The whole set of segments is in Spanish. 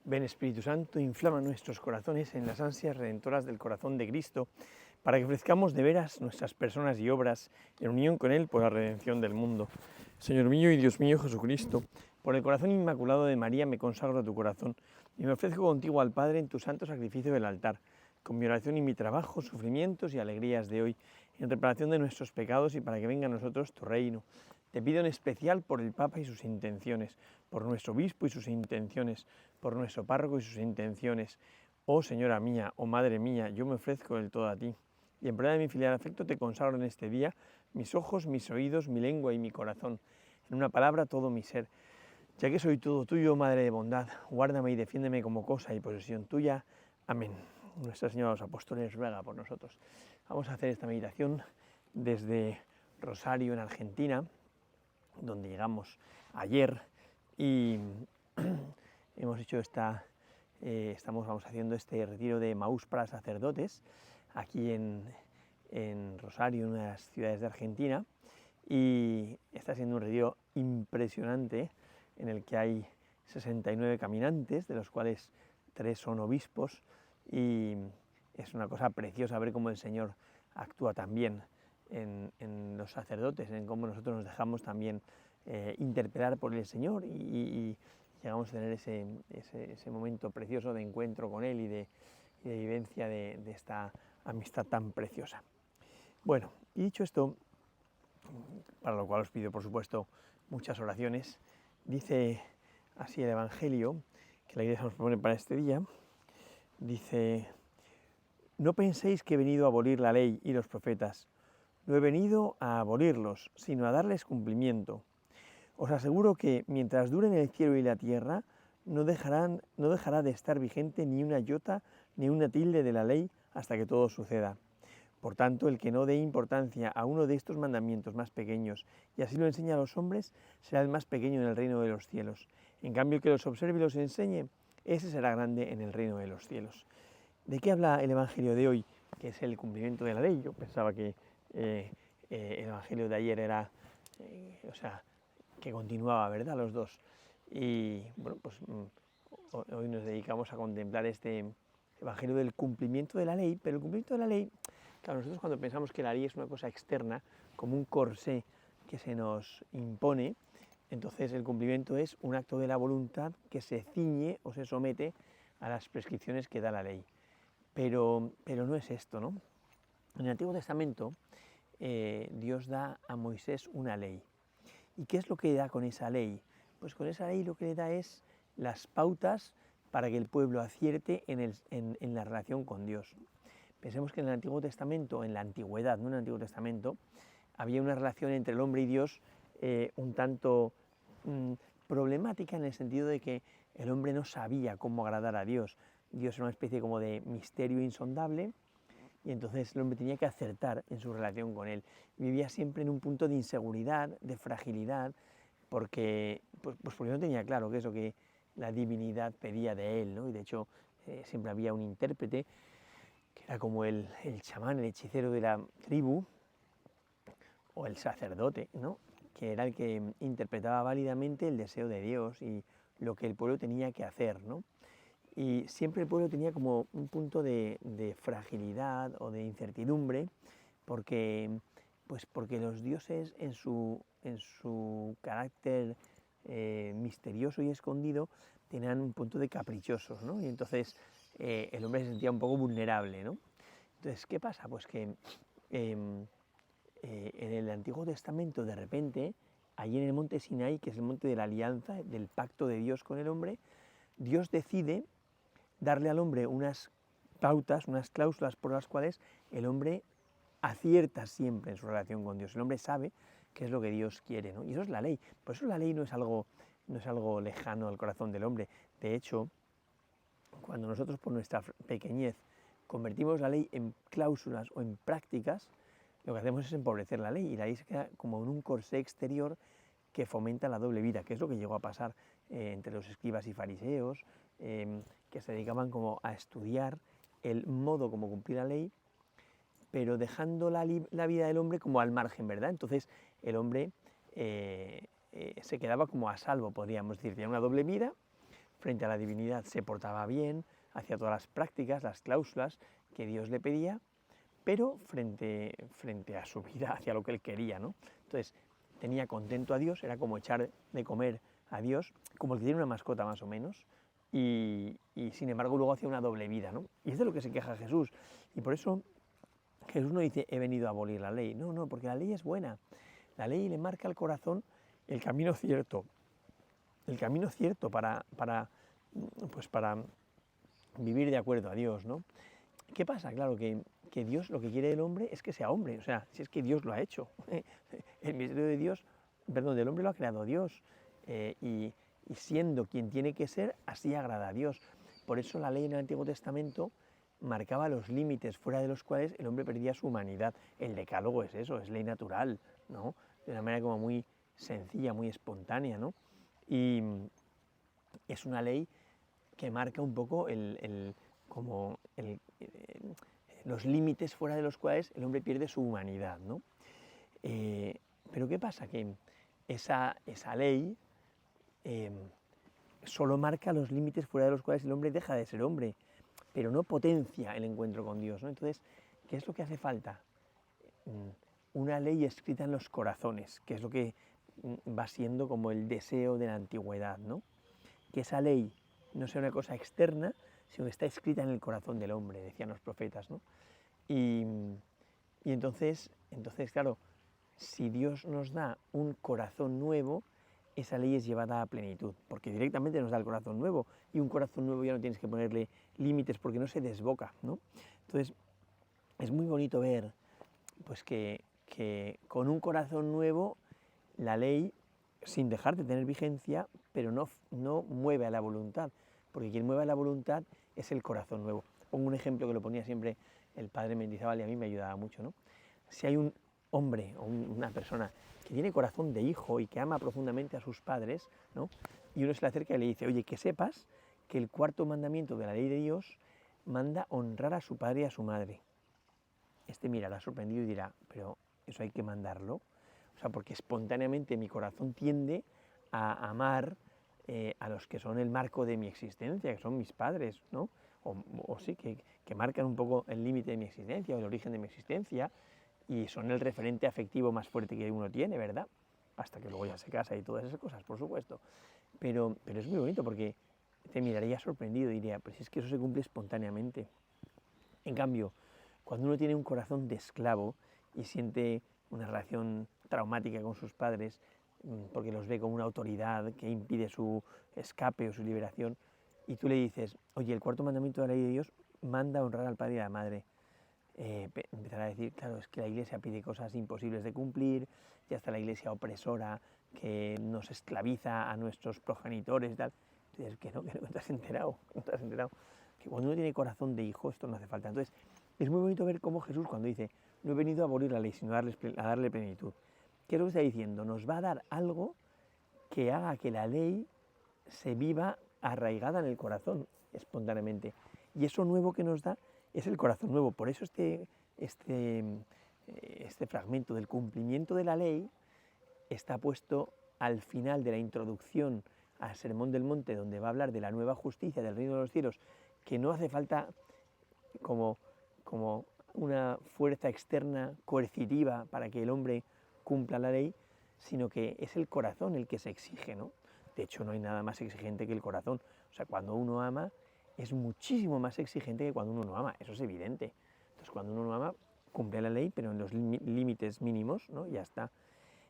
Ven Espíritu Santo, inflama nuestros corazones en las ansias redentoras del corazón de Cristo, para que ofrezcamos de veras nuestras personas y obras en unión con Él por la redención del mundo. Señor mío y Dios mío Jesucristo, por el corazón inmaculado de María me consagro a tu corazón y me ofrezco contigo al Padre en tu santo sacrificio del altar, con mi oración y mi trabajo, sufrimientos y alegrías de hoy, en reparación de nuestros pecados y para que venga a nosotros tu reino. Te pido en especial por el Papa y sus intenciones, por nuestro obispo y sus intenciones, por nuestro párroco y sus intenciones. Oh Señora mía, oh Madre mía, yo me ofrezco del todo a ti. Y en prueba de mi filial afecto te consagro en este día mis ojos, mis oídos, mi lengua y mi corazón. En una palabra, todo mi ser. Ya que soy todo tuyo, Madre de bondad, guárdame y defiéndeme como cosa y posesión tuya. Amén. Nuestra Señora de los Apóstoles ruega por nosotros. Vamos a hacer esta meditación desde Rosario, en Argentina, donde llegamos ayer y hemos hecho vamos haciendo este retiro de Maús para sacerdotes aquí en Rosario, en una de las ciudades de Argentina, y está siendo un retiro impresionante en el que hay 69 caminantes, de los cuales 3 son obispos, y es una cosa preciosa ver cómo el Señor actúa también en los sacerdotes, en cómo nosotros nos dejamos también interpelar por el Señor y llegamos a tener ese momento precioso de encuentro con Él y de vivencia de esta amistad tan preciosa. Bueno, y dicho esto, para lo cual os pido por supuesto muchas oraciones, dice así el Evangelio que la Iglesia nos propone para este día, dice: no penséis que he venido a abolir la ley y los profetas. No he venido a abolirlos, sino a darles cumplimiento. Os aseguro que mientras duren el cielo y la tierra, no dejará de estar vigente ni una iota ni una tilde de la ley hasta que todo suceda. Por tanto, el que no dé importancia a uno de estos mandamientos más pequeños y así lo enseña a los hombres, será el más pequeño en el reino de los cielos. En cambio, el que los observe y los enseñe, ese será grande en el reino de los cielos. ¿De qué habla el Evangelio de hoy? Que es el cumplimiento de la ley. Yo pensaba que el Evangelio de ayer era, que continuaba, ¿verdad?, los dos. Y bueno, pues hoy nos dedicamos a contemplar este Evangelio del cumplimiento de la ley, pero el cumplimiento de la ley, claro, nosotros cuando pensamos que la ley es una cosa externa, como un corsé que se nos impone, entonces el cumplimiento es un acto de la voluntad que se ciñe o se somete a las prescripciones que da la ley. Pero no es esto, ¿no? En el Antiguo Testamento Dios da a Moisés una ley. ¿Y qué es lo que da con esa ley? Pues con esa ley lo que le da es las pautas para que el pueblo acierte en la relación con Dios. Pensemos que en el Antiguo Testamento, en la antigüedad, no en el Antiguo Testamento, había una relación entre el hombre y Dios un tanto problemática, en el sentido de que el hombre no sabía cómo agradar a Dios. Dios era una especie como de misterio insondable, y entonces el hombre tenía que acertar en su relación con Él. Vivía siempre en un punto de inseguridad, de fragilidad, porque no tenía claro qué es lo que la divinidad pedía de él, ¿no? Y de hecho siempre había un intérprete que era como el chamán, el hechicero de la tribu, o el sacerdote, ¿no?, que era el que interpretaba válidamente el deseo de Dios y lo que el pueblo tenía que hacer, ¿no? Y siempre el pueblo tenía como un punto de fragilidad o de incertidumbre, porque los dioses en su carácter misterioso y escondido tenían un punto de caprichosos, ¿no? Y entonces el hombre se sentía un poco vulnerable, ¿no? Entonces, ¿qué pasa? Pues que en el Antiguo Testamento, de repente, allí en el monte Sinaí, que es el monte de la alianza, del pacto de Dios con el hombre, Dios decide darle al hombre unas pautas, unas cláusulas por las cuales el hombre acierta siempre en su relación con Dios. El hombre sabe qué es lo que Dios quiere, ¿no? Y eso es la ley. Por eso la ley no es algo lejano al corazón del hombre. De hecho, cuando nosotros por nuestra pequeñez convertimos la ley en cláusulas o en prácticas, lo que hacemos es empobrecer la ley, y la ley se queda como en un corsé exterior que fomenta la doble vida, que es lo que llegó a pasar entre los escribas y fariseos, que se dedicaban como a estudiar el modo como cumplir la ley, pero dejando la vida del hombre como al margen, ¿verdad? Entonces el hombre se quedaba como a salvo, podríamos decir, tenía una doble vida, frente a la divinidad se portaba bien, hacía todas las prácticas, las cláusulas que Dios le pedía, pero frente a su vida, hacia lo que él quería, ¿no? Entonces, tenía contento a Dios, era como echar de comer a Dios, como el que tiene una mascota más o menos, y sin embargo luego hacía una doble vida, ¿no? Y es de lo que se queja Jesús. Y por eso Jesús no dice, he venido a abolir la ley. No, porque la ley es buena. La ley le marca al corazón el camino cierto. El camino cierto para vivir de acuerdo a Dios, ¿no? ¿Qué pasa? Claro que Dios lo que quiere del hombre es que sea hombre, o sea, si es que Dios lo ha hecho. El misterio de Dios, perdón, del hombre lo ha creado Dios, y siendo quien tiene que ser, así agrada a Dios. Por eso la ley en el Antiguo Testamento marcaba los límites fuera de los cuales el hombre perdía su humanidad. El decálogo es eso, es ley natural, ¿no? De una manera como muy sencilla, muy espontánea, ¿no? Y es una ley que marca un poco los límites fuera de los cuales el hombre pierde su humanidad, ¿no? Pero ¿qué pasa? Que esa ley solo marca los límites fuera de los cuales el hombre deja de ser hombre, pero no potencia el encuentro con Dios, ¿no? Entonces, ¿qué es lo que hace falta? Una ley escrita en los corazones, que es lo que va siendo como el deseo de la antigüedad, ¿no? Que esa ley no sea una cosa externa, sino que está escrita en el corazón del hombre, decían los profetas, ¿no? Y entonces, claro, si Dios nos da un corazón nuevo, esa ley es llevada a plenitud, porque directamente nos da el corazón nuevo, y un corazón nuevo ya no tienes que ponerle límites porque no se desboca, ¿no? Entonces, es muy bonito ver pues que con un corazón nuevo la ley, sin dejar de tener vigencia, pero no mueve a la voluntad, porque quien mueve a la voluntad es el corazón nuevo. Pongo un ejemplo que lo ponía siempre el padre Mendizábal y a mí me ayudaba mucho, ¿no? Si hay un hombre o una persona que tiene corazón de hijo y que ama profundamente a sus padres, ¿no? Y uno se le acerca y le dice, oye, que sepas que el cuarto mandamiento de la ley de Dios manda honrar a su padre y a su madre. Este mirará sorprendido y dirá, pero ¿eso hay que mandarlo? O sea, porque espontáneamente mi corazón tiende a amar a los que son el marco de mi existencia, que son mis padres, ¿no? O sí, que marcan un poco el límite de mi existencia o el origen de mi existencia, y son el referente afectivo más fuerte que uno tiene, ¿verdad? Hasta que luego ya se casa y todas esas cosas, por supuesto. Pero es muy bonito porque te miraría sorprendido y diría, pues es que eso se cumple espontáneamente. En cambio, cuando uno tiene un corazón de esclavo y siente una relación traumática con sus padres, porque los ve como una autoridad que impide su escape o su liberación, y tú le dices, oye, el cuarto mandamiento de la ley de Dios manda honrar al padre y a la madre, empezará a decir, claro, es que la Iglesia pide cosas imposibles de cumplir, ya está la Iglesia opresora que nos esclaviza a nuestros progenitores y tal. Y dices, que no te has enterado, que cuando uno tiene corazón de hijo esto no hace falta. Entonces, es muy bonito ver cómo Jesús, cuando dice, no he venido a abolir la ley, sino a darle plenitud. ¿Qué es lo que está diciendo? Nos va a dar algo que haga que la ley se viva arraigada en el corazón, espontáneamente. Y eso nuevo que nos da es el corazón nuevo. Por eso este fragmento del cumplimiento de la ley está puesto al final de la introducción al Sermón del Monte, donde va a hablar de la nueva justicia del reino de los cielos, que no hace falta como una fuerza externa coercitiva para que el hombre cumpla la ley, sino que es el corazón el que se exige, ¿no? De hecho, no hay nada más exigente que el corazón. O sea, cuando uno ama, es muchísimo más exigente que cuando uno no ama, eso es evidente. Entonces, cuando uno no ama, cumple la ley, pero en los límites mínimos, ¿no? Ya está.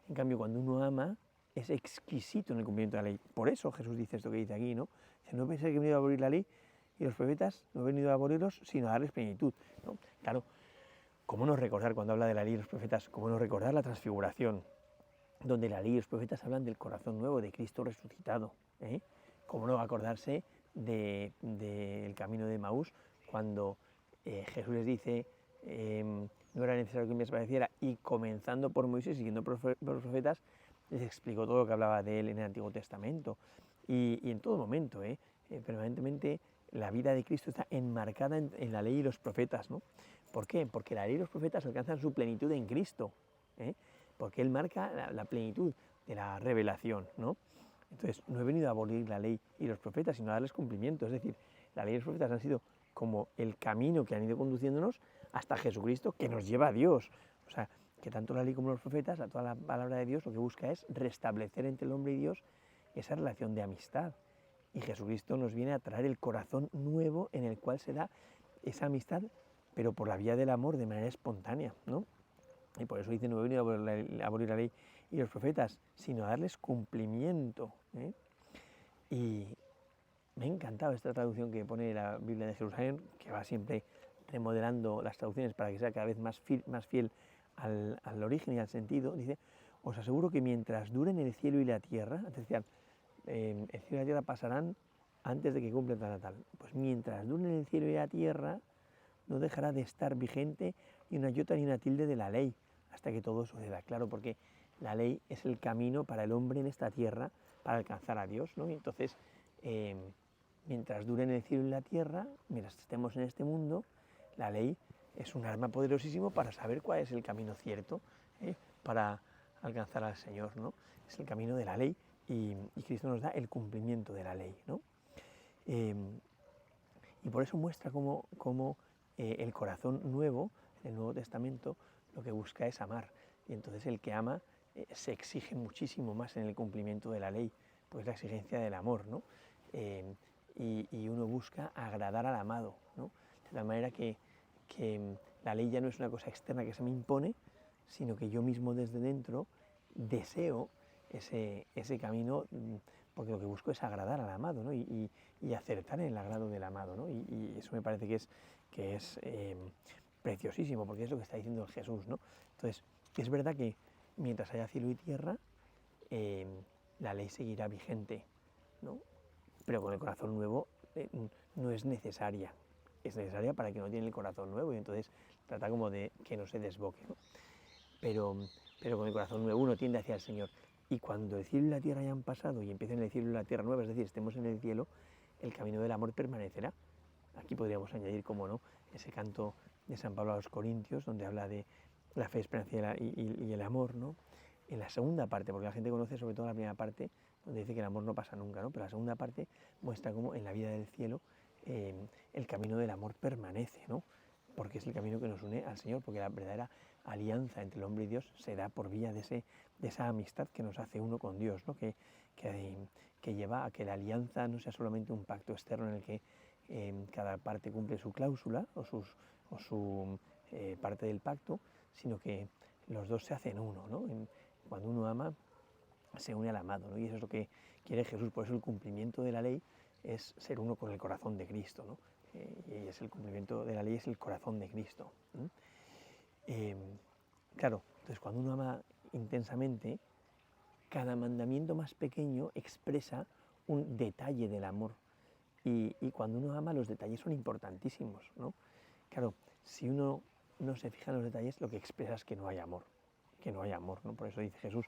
En cambio, cuando uno ama, es exquisito en el cumplimiento de la ley. Por eso Jesús dice esto que dice aquí, ¿no? Dice, no penséis que he venido a abolir la ley y los profetas, no he venido a abolirlos, sino a darles plenitud, ¿no? Claro, ¿cómo no recordar cuando habla de la ley y los profetas? ¿Cómo no recordar la transfiguración, donde la ley y los profetas hablan del corazón nuevo de Cristo resucitado? ¿Cómo no acordarse del camino de Maús, cuando Jesús les dice, no era necesario que me desapareciera, y comenzando por Moisés, siguiendo por los profetas, les explicó todo lo que hablaba de él en el Antiguo Testamento, y en todo momento, permanentemente la vida de Cristo está enmarcada en la ley y los profetas, ¿no? ¿Por qué? Porque la ley y los profetas alcanzan su plenitud en Cristo, porque Él marca la plenitud de la revelación, ¿no? Entonces, no he venido a abolir la ley y los profetas, sino a darles cumplimiento. Es decir, la ley y los profetas han sido como el camino que han ido conduciéndonos hasta Jesucristo, que nos lleva a Dios. O sea, que tanto la ley como los profetas, toda la palabra de Dios, lo que busca es restablecer entre el hombre y Dios esa relación de amistad. Y Jesucristo nos viene a traer el corazón nuevo en el cual se da esa amistad, pero por la vía del amor, de manera espontánea, ¿no? Y por eso dice, no he venido a abolir la ley y los profetas, sino a darles cumplimiento. Y me ha encantado esta traducción que pone la Biblia de Jerusalén, que va siempre remodelando las traducciones para que sea cada vez más fiel al origen y al sentido. Dice, os aseguro que mientras duren el cielo y la tierra, atención, el cielo y la tierra pasarán antes de que cumpla tal. Pues mientras duren el cielo y la tierra, no dejará de estar vigente ni una iota ni una tilde de la ley, hasta que todo suceda. Claro, porque la ley es el camino para el hombre en esta tierra para alcanzar a Dios, ¿no? Y entonces, mientras duren el cielo y la tierra, mientras estemos en este mundo, la ley es un arma poderosísimo para saber cuál es el camino cierto, para alcanzar al Señor, ¿no? Es el camino de la ley y Cristo nos da el cumplimiento de la ley, ¿no? Y por eso muestra cómo el corazón nuevo, en el Nuevo Testamento, lo que busca es amar. Y entonces el que ama se exige muchísimo más en el cumplimiento de la ley, pues la exigencia del amor, ¿no? Y uno busca agradar al amado, ¿no? De tal manera que la ley ya no es una cosa externa que se me impone, sino que yo mismo desde dentro deseo ese camino, porque lo que busco es agradar al amado, ¿no? y acertar en el agrado del amado, ¿no? Y eso me parece que es preciosísimo, porque es lo que está diciendo Jesús, ¿no? Entonces, es verdad que mientras haya cielo y tierra, la ley seguirá vigente, ¿no? Pero con el corazón nuevo no es necesaria. Es necesaria para que no tiene el corazón nuevo y entonces trata como de que no se desboque, ¿no? Pero con el corazón nuevo uno tiende hacia el Señor. Y cuando el cielo y la tierra hayan pasado y empiecen el cielo y la tierra nueva, es decir, estemos en el cielo, el camino del amor permanecerá. Aquí podríamos añadir, como no, ese canto de San Pablo a los Corintios, donde habla de la fe, esperanza y el amor, ¿no? En la segunda parte, porque la gente conoce sobre todo la primera parte, donde dice que el amor no pasa nunca, ¿no? Pero la segunda parte muestra cómo en la vida del cielo el camino del amor permanece, ¿no? Porque es el camino que nos une al Señor, porque la verdadera alianza entre el hombre y Dios se da por vía de esa amistad que nos hace uno con Dios, ¿no? que lleva a que la alianza no sea solamente un pacto externo en el que cada parte cumple su cláusula o su parte del pacto, sino que los dos se hacen uno, ¿no? Cuando uno ama, se une al amado, ¿no? Y eso es lo que quiere Jesús. Por eso el cumplimiento de la ley es ser uno con el corazón de Cristo, ¿no? Y es el cumplimiento de la ley es el corazón de Cristo. Claro, entonces cuando uno ama intensamente, cada mandamiento más pequeño expresa un detalle del amor. Y cuando uno ama, los detalles son importantísimos, ¿no? Claro, si uno no se fija en los detalles, lo que expresa es que no hay amor, ¿no? Por eso dice Jesús,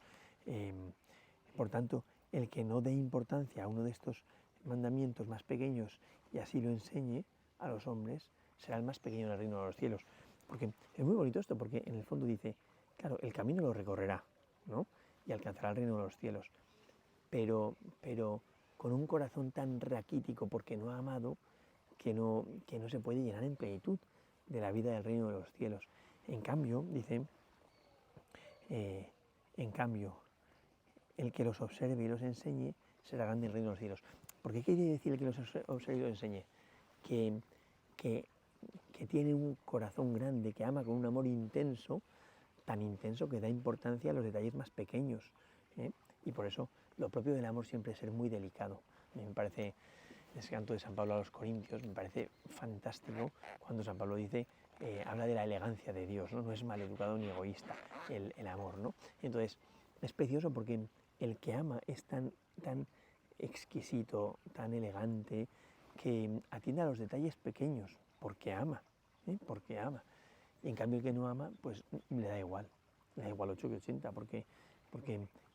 por tanto, el que no dé importancia a uno de estos mandamientos más pequeños y así lo enseñe a los hombres, será el más pequeño en el reino de los cielos. Porque es muy bonito esto, porque en el fondo dice, claro, el camino lo recorrerá, ¿no? Y alcanzará el reino de los cielos. Pero con un corazón tan raquítico porque no ha amado, que no se puede llenar en plenitud de la vida del reino de los cielos. En cambio, dice, el que los observe y los enseñe será grande en el reino de los cielos. ¿Por qué quiere decir el que los observe y los enseñe? Que tiene un corazón grande, que ama con un amor intenso, tan intenso que da importancia a los detalles más pequeños. Y por eso lo propio del amor siempre es ser muy delicado. A mí me parece, ese canto de San Pablo a los Corintios, me parece fantástico cuando San Pablo dice, habla de la elegancia de Dios, ¿no? No es maleducado ni egoísta el amor, ¿no? Entonces, es precioso porque el que ama es tan exquisito, tan elegante, que atiende a los detalles pequeños, porque ama, porque ama. Y en cambio el que no ama, pues le da igual 8 que 80, porque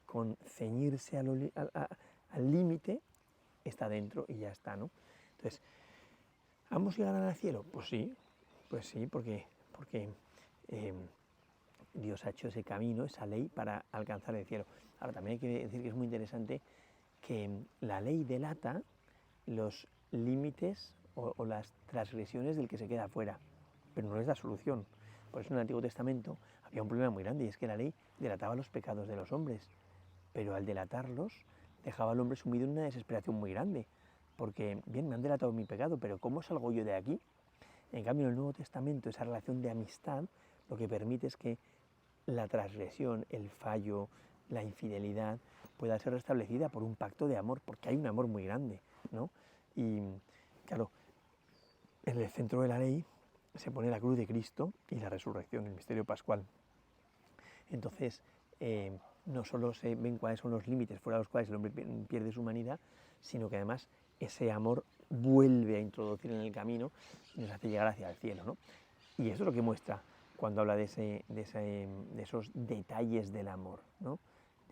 con ceñirse al límite está dentro y ya está, ¿no? Entonces, ¿ambos llegarán al cielo? Pues sí, porque Dios ha hecho ese camino, esa ley para alcanzar el cielo. Ahora, también hay que decir que es muy interesante que la ley delata los límites o las transgresiones del que se queda fuera, pero no es la solución. Por eso en el Antiguo Testamento había un problema muy grande, y es que la ley delataba los pecados de los hombres, pero al delatarlos dejaba al hombre sumido en una desesperación muy grande, porque, bien, me han delatado mi pecado, pero ¿cómo salgo yo de aquí? En cambio, en el Nuevo Testamento, esa relación de amistad lo que permite es que la transgresión, el fallo, la infidelidad pueda ser restablecida por un pacto de amor, porque hay un amor muy grande, ¿no? Y claro, en el centro de la ley se pone la cruz de Cristo y la resurrección, el misterio pascual. Entonces, no solo se ven cuáles son los límites fuera de los cuales el hombre pierde su humanidad, sino que además ese amor vuelve a introducir en el camino y nos hace llegar hacia el cielo, ¿no? Y eso es lo que muestra cuando habla de esos detalles del amor, ¿no?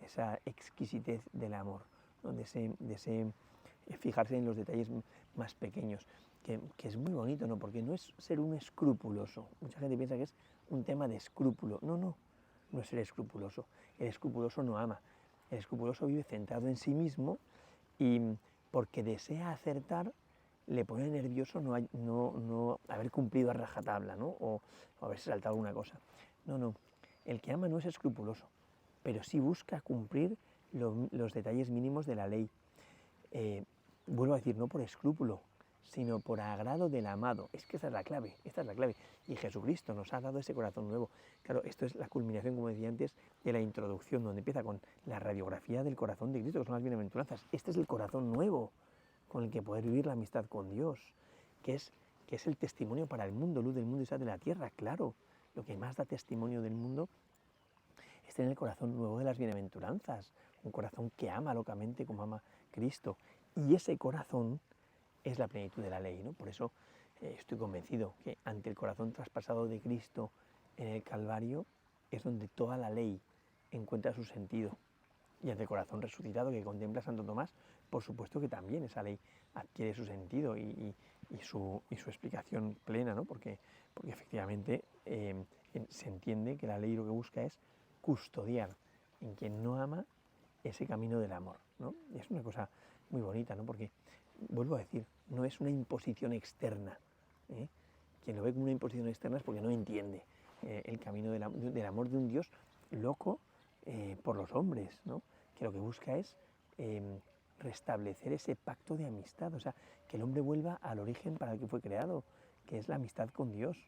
De esa exquisitez del amor, ¿no? de ese fijarse en los detalles más pequeños, que es muy bonito, ¿no? Porque no es ser un escrupuloso. Mucha gente piensa que es un tema de escrúpulo. No, no, no es ser escrupuloso. El escrupuloso no ama. El escrupuloso vive centrado en sí mismo y porque desea acertar le pone nervioso no haber cumplido a rajatabla, ¿no? O haberse saltado alguna cosa. No, no. El que ama no es escrupuloso, pero sí busca cumplir los detalles mínimos de la ley. Vuelvo a decir, no por escrúpulo, sino por agrado del amado. Es que esta es la clave, esta es la clave. Y Jesucristo nos ha dado ese corazón nuevo. Claro, esto es la culminación, como decía antes, de la introducción, donde empieza con la radiografía del corazón de Cristo, que son las bienaventuranzas. Este es el corazón nuevo con el que poder vivir la amistad con Dios, que es el testimonio para el mundo, luz del mundo y sal de la tierra. Claro, lo que más da testimonio del mundo es tener el corazón nuevo de las bienaventuranzas, un corazón que ama locamente como ama Cristo. Y ese corazón es la plenitud de la ley, ¿no? Por eso estoy convencido que ante el corazón traspasado de Cristo en el Calvario es donde toda la ley encuentra su sentido. Y ante el corazón resucitado que contempla Santo Tomás, por supuesto que también esa ley adquiere su sentido y su explicación plena, ¿no? Porque efectivamente se entiende que la ley lo que busca es custodiar en quien no ama ese camino del amor, ¿no? Y es una cosa muy bonita, ¿no? Porque, vuelvo a decir, no es una imposición externa, ¿eh? Quien lo ve como una imposición externa es porque no entiende el camino del amor de un Dios loco por los hombres, ¿no? Que lo que busca es restablecer ese pacto de amistad, o sea, que el hombre vuelva al origen para el que fue creado, que es la amistad con Dios,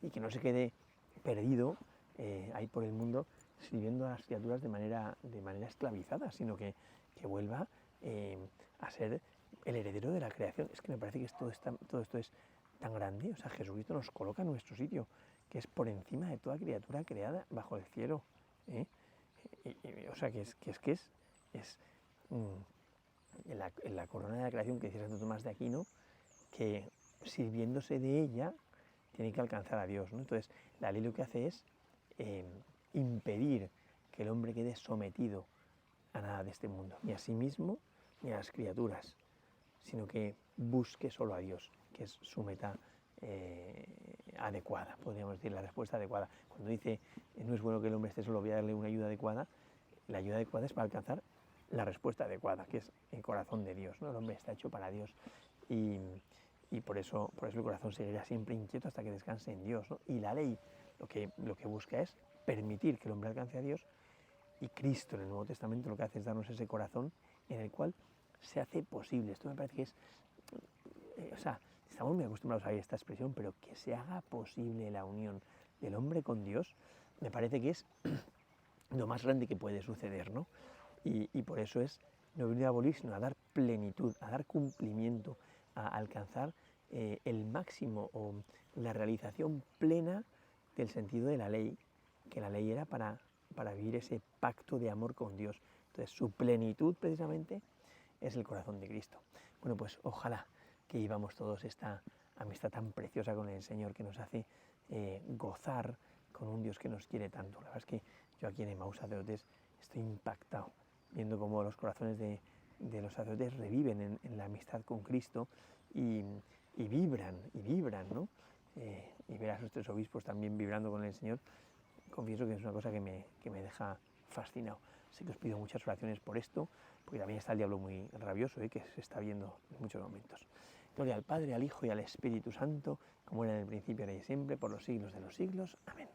y que no se quede perdido ahí por el mundo sirviendo a las criaturas de manera esclavizada, sino que vuelva a ser el heredero de la creación. Es que me parece que todo esto es tan grande, o sea, Jesucristo nos coloca en nuestro sitio, que es por encima de toda criatura creada bajo el cielo, ¿eh? O sea, en la corona de la creación que decía Santo Tomás de Aquino, que sirviéndose de ella tiene que alcanzar a Dios, ¿no? Entonces, la ley lo que hace es impedir que el hombre quede sometido a nada de este mundo, ni a sí mismo ni a las criaturas, sino que busque solo a Dios, que es su meta adecuada, podríamos decir, la respuesta adecuada. Cuando dice no es bueno que el hombre esté solo, voy a darle una ayuda adecuada, la ayuda adecuada es para alcanzar la respuesta adecuada, que es el corazón de Dios, ¿no? El hombre está hecho para Dios y por eso el corazón seguirá siempre inquieto hasta que descanse en Dios, ¿no? Y la ley lo que busca es permitir que el hombre alcance a Dios, y Cristo en el Nuevo Testamento lo que hace es darnos ese corazón en el cual se hace posible. Esto me parece que es, o sea, estamos muy acostumbrados a oír esta expresión, pero que se haga posible la unión del hombre con Dios, me parece que es lo más grande que puede suceder, ¿no? Y por eso es no venir a abolir, sino a dar plenitud, a dar cumplimiento, a alcanzar el máximo o la realización plena del sentido de la ley, que la ley era para vivir ese pacto de amor con Dios. Entonces, su plenitud precisamente es el corazón de Cristo. Bueno, pues ojalá que vivamos todos esta amistad tan preciosa con el Señor, que nos hace gozar con un Dios que nos quiere tanto. La verdad es que yo aquí en Emaús Sacerdotes estoy impactado, viendo cómo los corazones de los sacerdotes reviven en la amistad con Cristo y vibran, ¿no? Y ver a sus tres obispos también vibrando con el Señor, confieso que es una cosa que me deja fascinado. Sé que os pido muchas oraciones por esto, porque también está el diablo muy rabioso, que se está viendo en muchos momentos. Gloria al Padre, al Hijo y al Espíritu Santo, como era en el principio, ahora y siempre, por los siglos de los siglos. Amén.